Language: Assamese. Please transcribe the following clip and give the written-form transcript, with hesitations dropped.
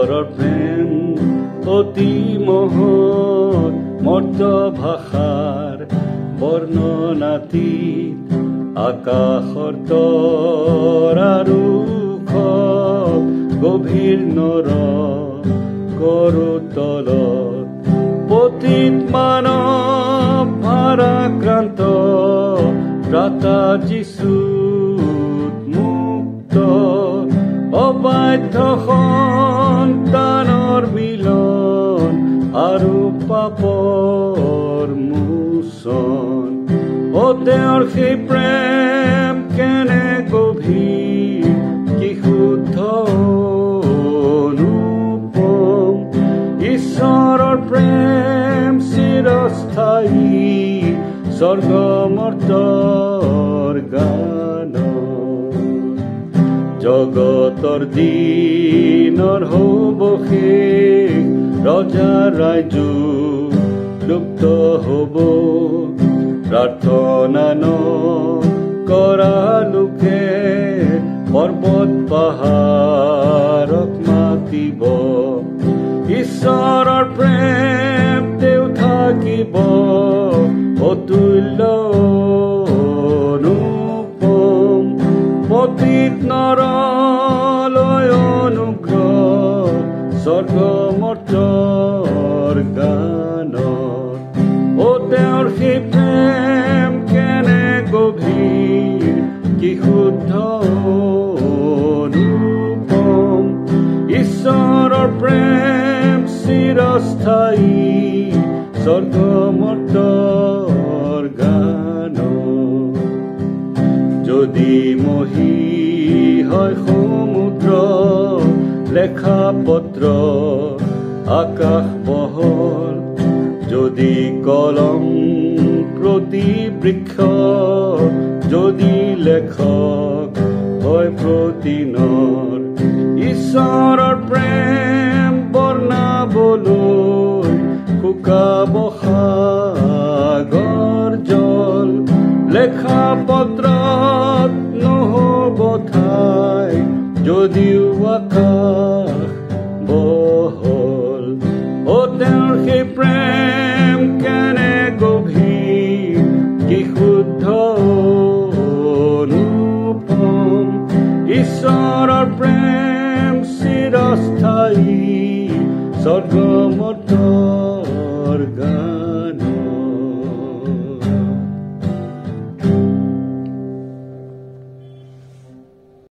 ঈশ্বৰৰ প্ৰেম অতি মহৎ মৰ্ত ভাষাৰ বৰ্ণনাতীত আকাশৰ তৰাৰো গভীৰ নৰ কৰোতলত পতিত মানৱ ভাৰাক্ৰান্ত ত্ৰাতা যীশুত মুক্ত অবাধ্য সন্তানৰ মিলন আৰু পাপৰ মোচন তেওঁৰ সেই প্ৰেম কেনে গভীৰ কি শুদ্ধ অনুপম ঈশ্বৰৰ প্ৰেম চিৰস্থায়ী স্বৰ্গমৰ্তৰ গান জগতৰ দিনৰ হ'ব শেষ ৰজা ৰাজ্য লুপ্ত হ'ব প্ৰাৰ্থনা নকৰা লোকে পৰ্বত পাহাৰক মাতিব ঈশ্বৰৰ প্ৰেম তেওঁ থাকিব অতুল্য অনুপম পতিত নৰলৈ অনুগ্ৰহ স্বৰ্গমৰ্তৰ গানত তেওঁৰ সেই প্ৰেম কেনে গভীৰ কি শুদ্ধ অনুপম ঈশ্বৰৰ প্ৰেম চিৰস্থায়ী স্বৰ্গমৰ্তৰ গান যদি মহি হয় সমুদ্ৰ লেখা পত্ৰ আকাশ বহল যদি কলম প্ৰতি বৃক্ষ যদি লেখক হয় প্ৰতিনৰ ঈশ্বৰৰ প্ৰেম বৰ্ণাবলৈ শুকাব সাগৰ জল লেখা পত্ৰত নহ'ব ঠাই যদিও আকাশ বহল তেওঁৰ সেই প্ৰেম কেনে গভীৰ কি শুদ্ধ অনুপম ঈশ্বৰৰ প্ৰেম চিৰস্থায়ী স্বৰ্গমৰ্তৰ